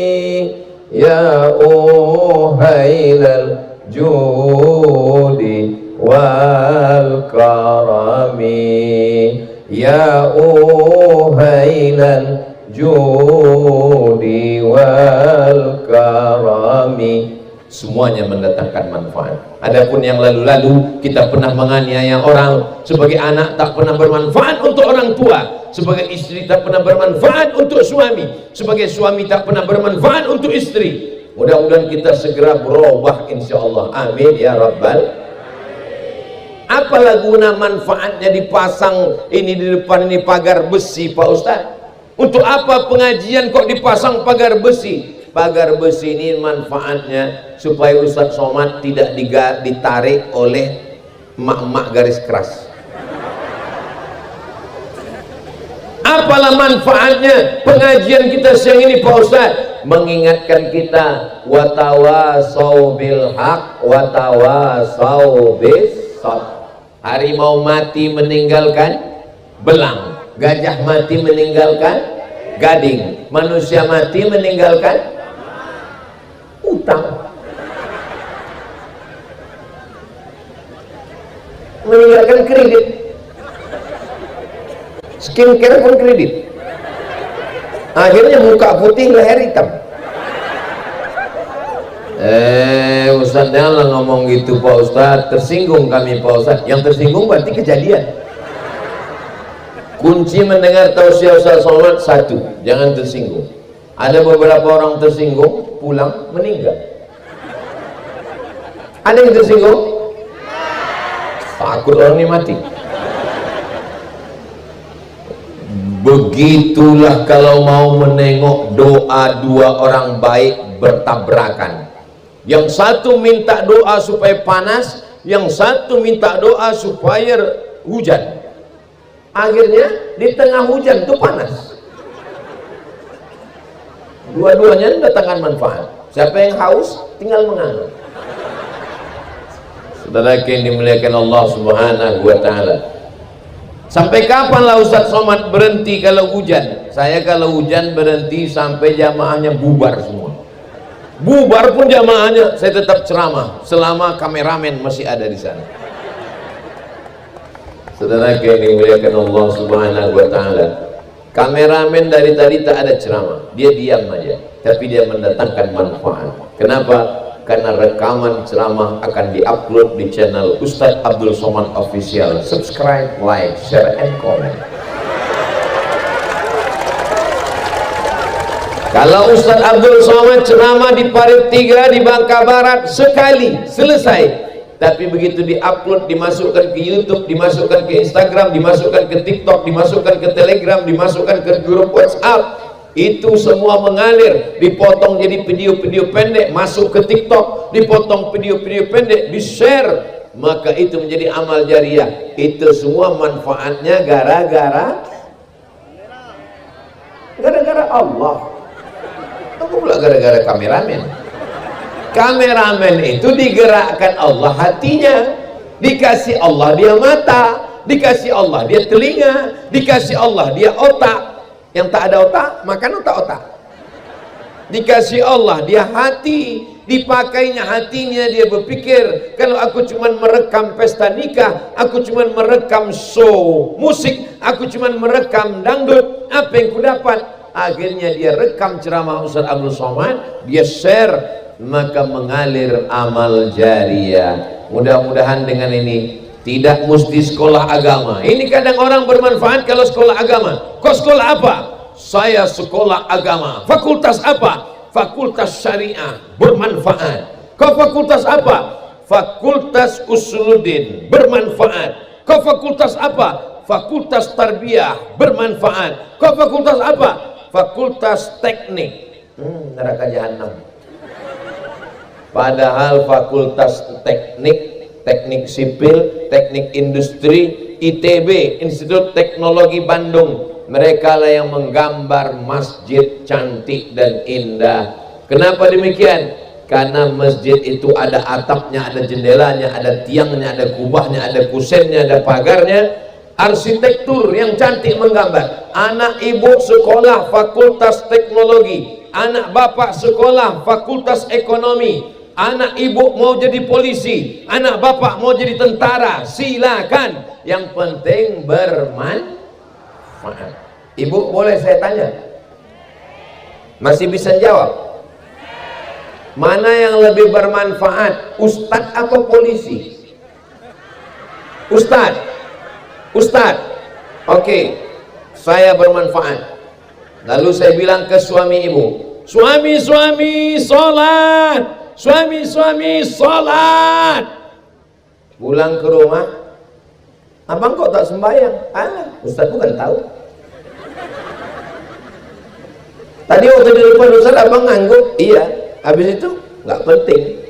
ya uhailal judi wal karami, ya uhailal judi wal karami. Semuanya mendatangkan manfaat. Adapun yang lalu-lalu, kita pernah menganiaya orang, sebagai anak tak pernah bermanfaat untuk orang tua, sebagai istri tak pernah bermanfaat untuk suami, sebagai suami tak pernah bermanfaat untuk istri. Mudah-mudahan kita segera berubah insyaallah. Amin ya rabbal. Apalah guna manfaatnya dipasang ini di depan ini pagar besi Pak Ustaz? Untuk apa pengajian kok dipasang pagar besi? Pagar besi ini manfaatnya supaya Ustaz Somad tidak ditarik oleh emak-emak garis keras. Apalah manfaatnya pengajian kita siang ini Pak Ustaz? Mengingatkan kita watawasau bil haq watawasau bis sabr. Harimau mati meninggalkan belang, gajah mati meninggalkan gading, manusia mati meninggalkan utang, meninggalkan kredit, skincare pun kredit, akhirnya muka putih leher hitam. Ustaz janganlah ngomong gitu Pak Ustaz, tersinggung kami Pak Ustaz. Yang tersinggung berarti kejadian. Kunci mendengar tausiah Ustaz Somad satu, jangan tersinggung. Ada beberapa orang tersinggung pulang meninggal. Ada yang tersinggung? Takut orang ini mati. Begitulah kalau mau menengok doa dua orang baik bertabrakan. Yang satu minta doa supaya panas, yang satu minta doa supaya hujan. Akhirnya di tengah hujan itu panas. Dua-duanya mendatangkan manfaat. Siapa yang haus tinggal menganggap. Saudara yang dimuliakan Allah Subhanahu wa taala. Sampai kapanlah Ustaz Somad berhenti kalau hujan? Saya kalau hujan berhenti sampai jamaahnya bubar semua. Bubar pun jamaahnya saya tetap ceramah selama kameramen masih ada di sana. Saudara yang dimuliakan Allah Subhanahu wa taala, Kameramen dari tadi tak ada ceramah, dia diam aja, tapi dia mendatangkan manfaat. Kenapa? Karena rekaman ceramah akan diupload di channel Ustadz Abdul Somad Official. Subscribe, like, share, and comment. Kalau Ustadz Abdul Somad ceramah di Parit 3 di Bangka Barat sekali, selesai. Tapi begitu diupload, dimasukkan ke YouTube, dimasukkan ke Instagram, dimasukkan ke TikTok, dimasukkan ke Telegram, dimasukkan ke grup WhatsApp, itu semua mengalir, dipotong jadi video-video pendek, masuk ke TikTok, dipotong video-video pendek, di-share, maka itu menjadi amal jariah. Itu semua manfaatnya gara-gara Allah. Tunggu pula gara-gara kameramen. Kameramen itu digerakkan Allah hatinya, dikasih Allah dia mata, dikasih Allah dia telinga, dikasih Allah dia otak. Yang tak ada otak, makan otak-otak. Dikasih Allah dia hati, dipakainya hatinya, dia berpikir, kalau aku cuman merekam pesta nikah, aku cuman merekam show musik, aku cuman merekam dangdut, apa yang ku dapat? Akhirnya dia rekam ceramah Ustaz Abdul Somad, dia share, maka mengalir amal jariah. Mudah-mudahan dengan ini tidak mesti sekolah agama. Ini kadang orang bermanfaat kalau sekolah agama. Kau sekolah apa? Saya sekolah agama. Fakultas apa? Fakultas syariah, bermanfaat. Kau fakultas apa? Fakultas Usuluddin, bermanfaat. Kau fakultas apa? Fakultas Tarbiyah, bermanfaat. Kau fakultas apa? Fakultas Teknik. Neraka jahanam. Padahal fakultas teknik, teknik sipil, teknik industri, ITB, Institut Teknologi Bandung, mereka lah yang menggambar masjid cantik dan indah. Kenapa demikian? Karena masjid itu ada atapnya, ada jendelanya, ada tiangnya, ada kubahnya, ada kusennya, ada pagarnya, arsitektur yang cantik menggambar. Anak ibu sekolah fakultas teknologi, anak bapak sekolah fakultas ekonomi, anak ibu mau jadi polisi, anak bapak mau jadi tentara, silakan. Yang penting bermanfaat. Ibu boleh saya tanya? Masih bisa jawab? Mana yang lebih bermanfaat, ustadz atau polisi? Ustadz. Ustadz. Oke, saya bermanfaat. Lalu saya bilang ke suami ibu, suami-suami sholat, suami-suami sholat. Pulang ke rumah, abang kok tak sembahyang? Ustaz bukan tahu. Tadi waktu di depan Ustaz abang ngangguk, iya. Habis itu nggak penting.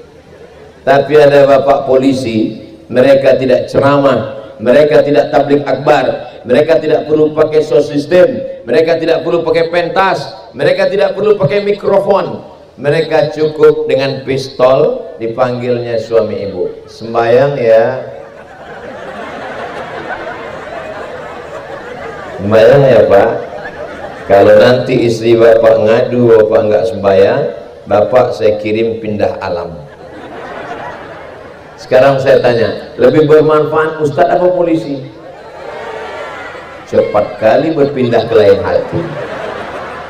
Tapi ada bapak polisi, mereka tidak ceramah, mereka tidak tabligh akbar, mereka tidak perlu pakai sound system, mereka tidak perlu pakai pentas, mereka tidak perlu pakai mikrofon. Mereka cukup dengan pistol, dipanggilnya suami ibu, sembahyang ya, sembahyang ya pak. Kalau nanti istri bapak ngadu bapak nggak sembahyang, bapak saya kirim pindah alam. Sekarang saya tanya, lebih bermanfaat ustadz apa polisi? Cepat kali berpindah ke lain hati.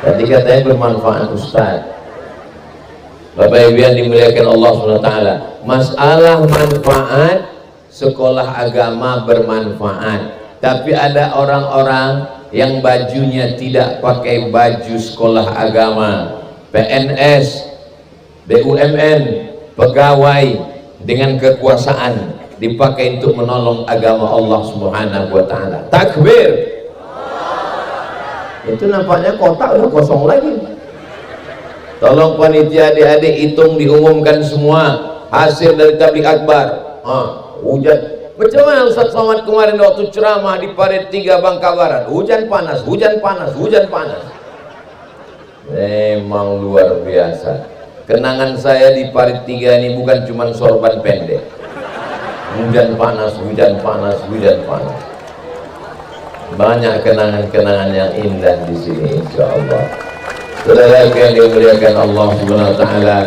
Tadi katanya bermanfaat ustadz. Bapak Ibu yang dimuliakan Allah SWT, masalah manfaat, sekolah agama bermanfaat. Tapi ada orang-orang yang bajunya tidak pakai baju sekolah agama, PNS, BUMN, pegawai dengan kekuasaan, dipakai untuk menolong agama Allah Subhanahu wa Ta'ala. Takbir. Itu nampaknya kotak udah kosong lagi. Tolong panitia adik-adik hitung, diumumkan semua hasil dari tabligh akbar. Hujan. Macam mana Ustaz Somad kemarin waktu ceramah di Parit 3 Bangka Barat? Hujan panas, hujan panas, hujan panas. Memang luar biasa. Kenangan saya di Parit 3 ini bukan cuma sorban pendek. Hujan panas, hujan panas, hujan panas. Banyak kenangan-kenangan yang indah di sini, insyaallah. Saudara yang dimuliakan Allah Subhanahu wa Ta'ala,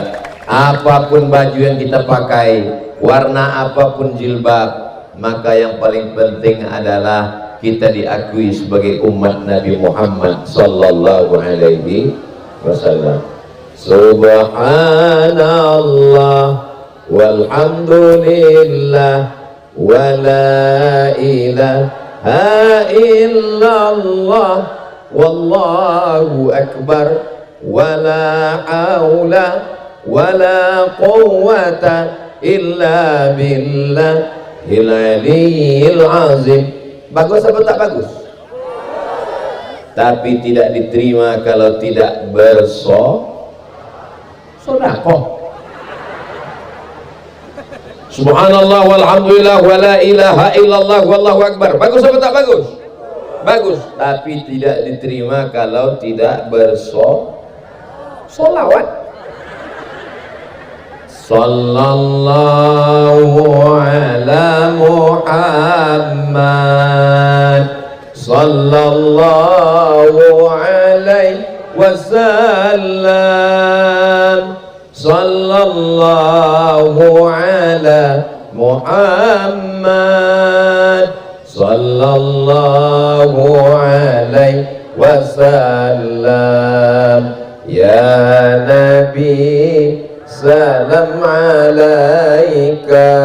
apapun baju yang kita pakai, warna apapun jilbab, maka yang paling penting adalah kita diakui sebagai umat Nabi Muhammad sallallahu alaihi wasallam. Subhanallah walhamdulillah wa la ilaha illallah wallahu akbar wa la haula wa la quwwata illa billahil aliyyil azim. Bagus apa tak bagus? Tapi tidak diterima kalau tidak bersedekah. Subhanallah walhamdulillah wa la ilaha illallah wallahu akbar. Bagus apa tak bagus? Bagus. Tapi tidak diterima kalau tidak bersolawat. Sallallahu ala Muhammad sallallahu alaihi wasallam. Sallallahu ala Muhammad sallallahu alaihi wasallam. Ya Nabi salam alaika,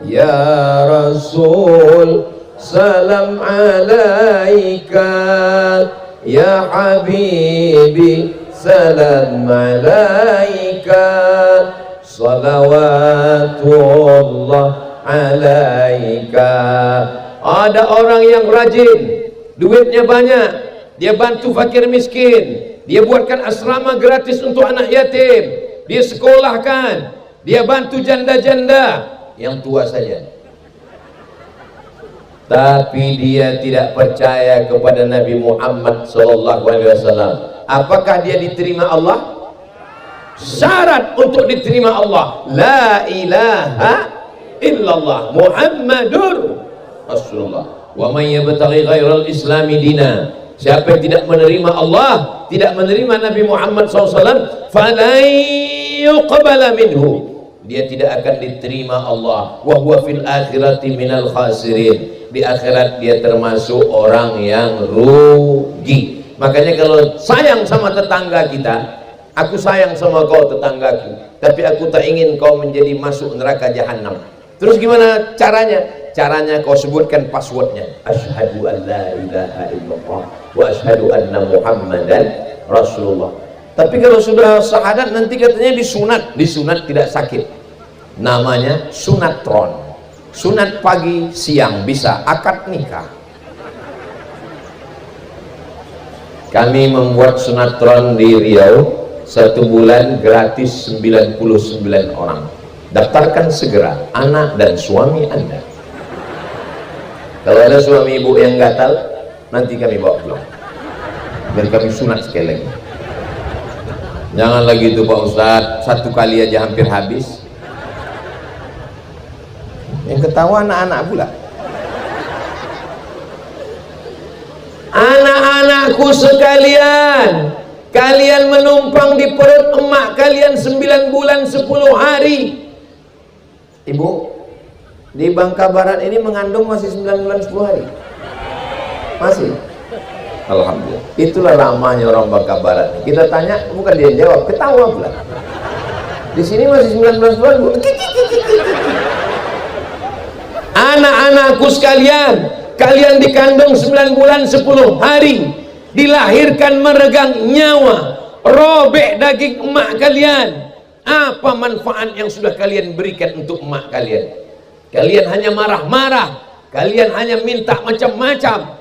ya Rasul salam alaika, ya Habibi salam alaika, salawatullah alaika. Ada orang yang rajin, duitnya banyak, dia bantu fakir miskin, dia buatkan asrama gratis untuk anak yatim, dia sekolahkan, dia bantu janda-janda yang tua saja. Tapi dia tidak percaya kepada Nabi Muhammad SAW. Apakah dia diterima Allah? Syarat untuk diterima Allah, la ilaha illallah Muhammadur Rasulullah. Wa man yabtaghi ghairal islami dina. Siapa yang tidak menerima Allah, tidak menerima Nabi Muhammad SAW, falan yuqbala minhu, dia tidak akan diterima Allah. Wa huwa fil akhirati minal khasirin. Di akhirat dia termasuk orang yang rugi. Makanya kalau sayang sama tetangga kita, aku sayang sama kau tetanggaku, tapi aku tak ingin kau menjadi masuk neraka jahanam. Terus gimana caranya? Caranya kau sebutkan passwordnya, asyhadu an la ilaha illallah wa asyhadu anna muhammadan rasulullah. Tapi kalau sudah syahadat nanti katanya disunat. Disunat tidak sakit, namanya sunatron. Sunat pagi siang, bisa akad nikah. Kami membuat sunatron di Riau, 1 bulan gratis 99 orang. Daftarkan segera anak dan suami Anda. Kalau ada suami ibu yang gatal, nanti kami bawa pulang, biar kami sunat sekali lagi. Jangan lagi itu Pak Ustadz, 1 kali aja hampir habis. Yang ketawa anak-anak pula. Anak-anakku sekalian, kalian menumpang di perut emak kalian 9 bulan 10 hari. Ibu, di Bangka Barat ini mengandung masih 9 bulan 10 hari? Masih? Alhamdulillah. Itulah ramahnya orang Bangka Barat. Kita tanya, bukan dia jawab, ketawa pula. Di sini masih 9 bulan 10 hari. Anak-anakku sekalian, kalian dikandung 9 bulan 10 hari, dilahirkan meregang nyawa, robek daging emak kalian. Apa manfaat yang sudah kalian berikan untuk emak kalian? Kalian hanya marah-marah, kalian hanya minta macam-macam,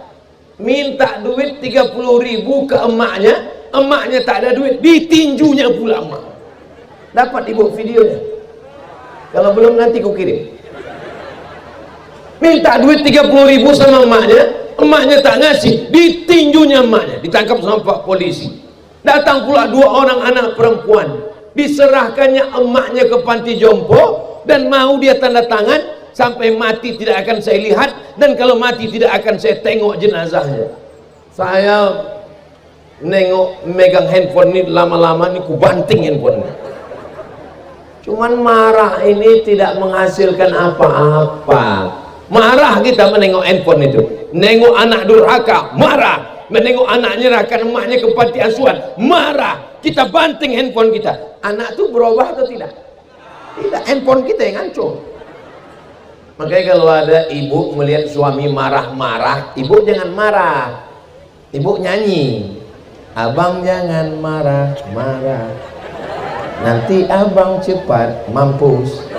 minta duit 30.000 ke emaknya, emaknya tak ada duit, ditinjunya pula emak. Dapat ibu videonya? Kalau belum nanti ku kirim. Minta duit 30.000 sama emaknya, emaknya tak ngasih, ditinjunya emaknya, ditangkap sama Pak Polisi. Datang pula 2 orang anak perempuan, diserahkannya emaknya ke panti jompo, dan mau dia tanda tangan, sampai mati tidak akan saya lihat, dan kalau mati tidak akan saya tengok jenazahnya. Saya nengok, megang handphone ini, lama-lama ini ku banting handphone ini. Cuman marah ini tidak menghasilkan apa-apa. Marah kita menengok handphone itu. Nengok anak durhaka, marah. Menengok anak nyerahkan emaknya ke panti asuhan, marah. Kita banting handphone kita. Anak itu berubah atau tidak? Tidak, handphone kita yang hancur. Makanya kalau ada ibu melihat suami marah-marah, ibu jangan marah. Ibu nyanyi, abang jangan marah-marah, nanti abang cepat mampus.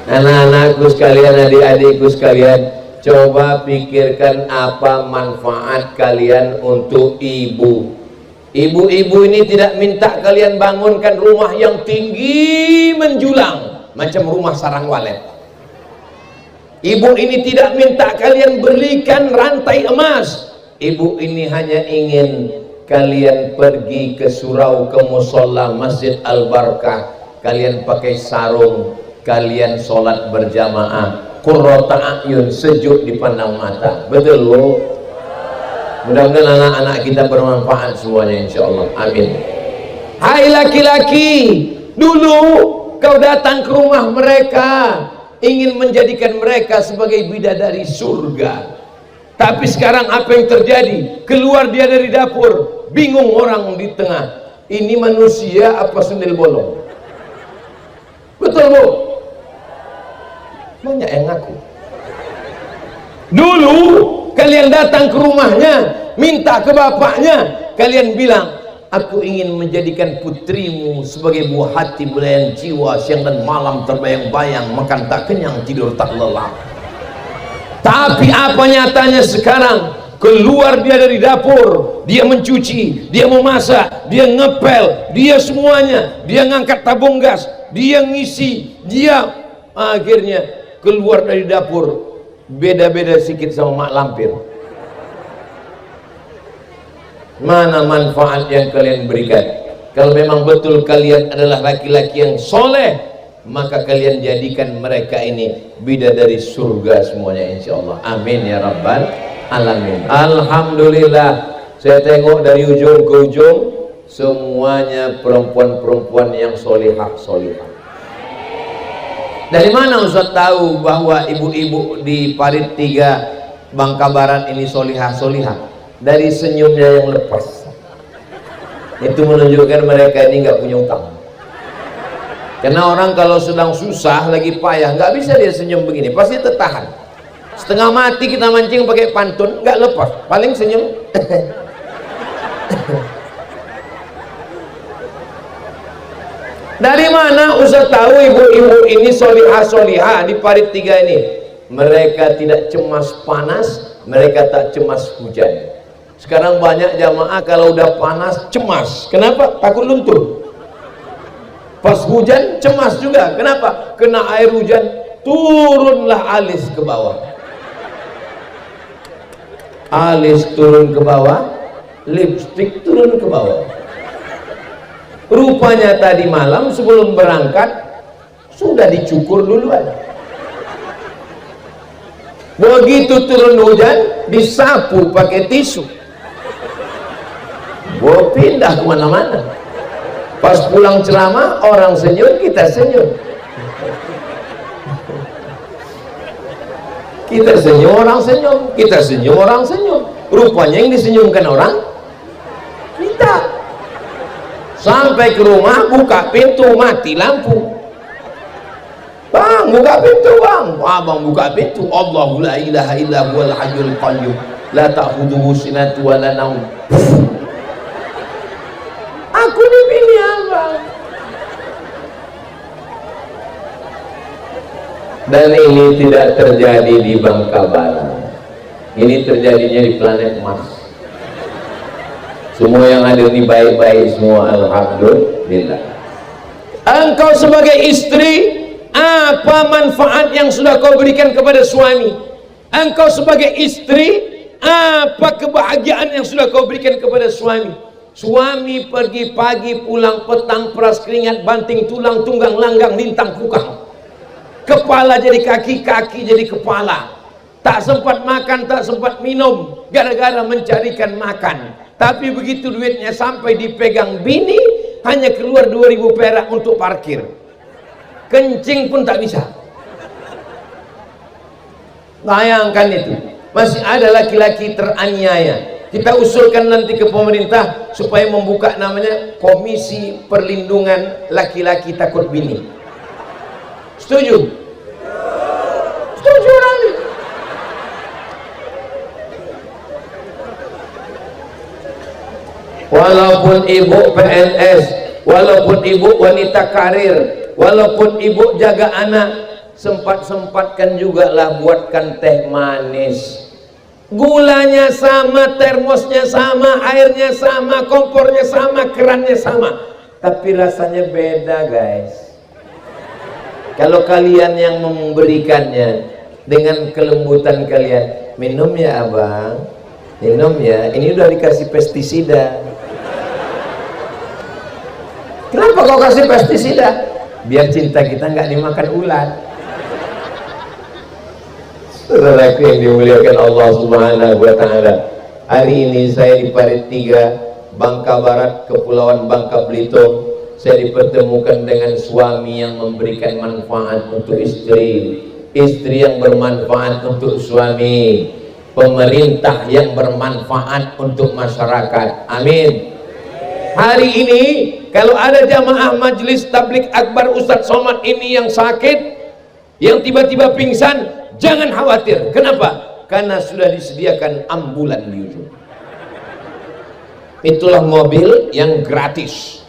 Anak-anakku sekalian, adik-adikku sekalian, coba pikirkan apa manfaat kalian untuk ibu. Ibu-ibu ini tidak minta kalian bangunkan rumah yang tinggi menjulang macam rumah sarang walet. Ibu ini tidak minta kalian belikan rantai emas. Ibu ini hanya ingin kalian pergi ke surau, ke musola Masjid Al-Barkah, kalian pakai sarung, kalian sholat berjamaah, qurrata a'yun, sejuk dipandang mata. Betul Bu? Mudah-mudahan anak-anak kita bermanfaat semuanya, insyaallah. Amin. Hai laki-laki, dulu kau datang ke rumah mereka ingin menjadikan mereka sebagai bidadari surga. Tapi sekarang apa yang terjadi? Keluar dia dari dapur, bingung orang di tengah. Ini manusia apa sundel bolong? Betul Bu? Banyak yang ngaku. Dulu kalian datang ke rumahnya, minta ke bapaknya, kalian bilang, aku ingin menjadikan putrimu sebagai buah hati, belayan jiwa, siang dan malam terbayang-bayang, makan tak kenyang, tidur tak lelap. Tapi apa nyatanya sekarang? Keluar dia dari dapur, dia mencuci, dia memasak, dia ngepel, dia semuanya, dia ngangkat tabung gas, dia ngisi, dia akhirnya keluar dari dapur beda-beda sedikit sama mak lampir. Mana manfaat yang kalian berikan? Kalau memang betul kalian adalah laki-laki yang soleh, maka kalian jadikan mereka ini bidadari surga semuanya, insyaallah. Amin ya rabbal alamin. Alhamdulillah, saya tengok dari ujung ke ujung semuanya perempuan-perempuan yang solihah-solihah. Dari mana Ustaz tahu bahwa ibu-ibu di Parit 3 Bangka Barat ini solihah-solihah? Dari senyumnya yang lepas. Itu menunjukkan mereka ini nggak punya utang. Karena orang kalau sedang susah, lagi payah, nggak bisa dia senyum begini, pasti tertahan. Setengah mati kita mancing pakai pantun, nggak lepas, paling senyum. Dari mana Ustaz tahu ibu-ibu ini solihah-solihah di Parit 3 ini? Mereka tidak cemas panas, mereka tak cemas hujan. Sekarang banyak jamaah kalau udah panas cemas. Kenapa? Takut luntur. Pas hujan cemas juga. Kenapa? Kena air hujan, turunlah alis ke bawah. Alis turun ke bawah, lipstik turun ke bawah. Rupanya tadi malam sebelum berangkat sudah dicukur duluan. Begitu turun hujan disapu pakai tisu. Gua pindah kemana-mana. Pas pulang ceramah orang senyum, kita senyum. Kita senyum, orang senyum. Kita senyum, orang senyum. Rupanya yang disenyumkan orang kita. Sampai ke rumah, buka pintu, mati lampu. Bang, buka pintu bang. Abang buka pintu. Allahu la ilaha illa huwal hayyul qayyum, la ta'khudhuhu sinatun wa la naum. Aku dipilih abang. Dan ini tidak terjadi di Bangka Barat. Ini terjadinya di planet Mars. Semua yang hadir ini baik-baik semua, alhamdulillah. Engkau sebagai istri, apa manfaat yang sudah kau berikan kepada suami? Engkau sebagai istri, apa kebahagiaan yang sudah kau berikan kepada suami? Suami pergi pagi, pulang petang, peras keringat, banting tulang, tunggang langgang, lintang pukang. Kepala jadi kaki, kaki jadi kepala. Tak sempat makan, tak sempat minum, gara-gara mencarikan makan. Tapi begitu duitnya sampai dipegang bini, hanya keluar 2.000 perak untuk parkir. Kencing pun tak bisa. Bayangkan itu, masih ada laki-laki teraniaya. Kita usulkan nanti ke pemerintah supaya membuka namanya Komisi Perlindungan Laki-laki Takut Bini. Setuju? Setuju nanti. Walaupun ibu PNS, walaupun ibu wanita karir, walaupun ibu jaga anak, sempat-sempatkan juga lah buatkan teh manis. Gulanya sama, termosnya sama, airnya sama, kompornya sama, kerannya sama, tapi rasanya beda guys. Kalau kalian yang memberikannya dengan kelembutan kalian, minum ya abang, minum ya, ini udah dikasih pestisida. Kenapa kau kasih pestisida? Biar cinta kita nggak dimakan ulat. Saudaraku yang dimuliakan Allah Subhanahu wa Ta'ala, hari ini saya di Parit 3 Bangka Barat, Kepulauan Bangka Belitung. Saya dipertemukan dengan suami yang memberikan manfaat untuk istri, istri yang bermanfaat untuk suami, pemerintah yang bermanfaat untuk masyarakat. Amin. Hari ini kalau ada jamaah majelis tablik akbar Ustadz Somad ini yang sakit, yang tiba-tiba pingsan, jangan khawatir. Kenapa? Karena sudah disediakan ambulan di ujung. Itulah mobil yang gratis.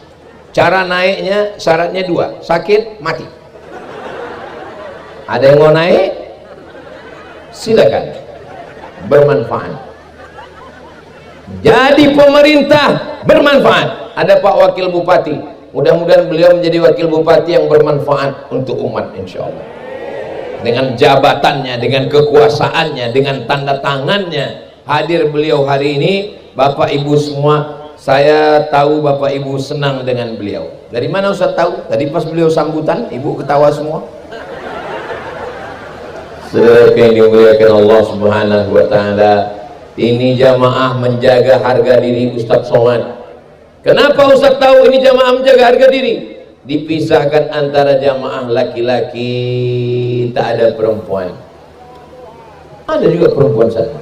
Cara naiknya syaratnya 2, sakit mati. Ada yang mau naik? Silakan, bermanfaat. Jadi pemerintah bermanfaat. Ada Pak Wakil Bupati, mudah-mudahan beliau menjadi Wakil Bupati yang bermanfaat untuk umat insya Allah. Dengan jabatannya, dengan kekuasaannya, dengan tanda tangannya, hadir beliau hari ini. Bapak Ibu semua, saya tahu Bapak Ibu senang dengan beliau. Dari mana Ustaz tahu? Tadi pas beliau sambutan, Ibu ketawa semua. Saudara yang dimuliakan Allah Subhanahu wa Ta'ala, ini jamaah menjaga harga diri Ustaz Somad. Kenapa Ustaz tahu ini jamaah menjaga harga diri? Dipisahkan antara jamaah laki-laki, tak ada perempuan. Ada juga perempuan sana.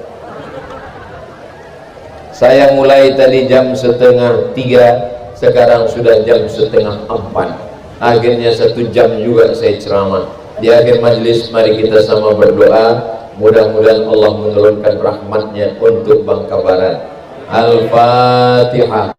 Saya mulai tadi jam 2:30, sekarang sudah jam 3:30. Akhirnya 1 jam juga saya ceramah. Di akhir majelis mari kita sama berdoa, mudah-mudahan Allah menurunkan rahmatnya untuk Bangka Barat. Al-Fatihah.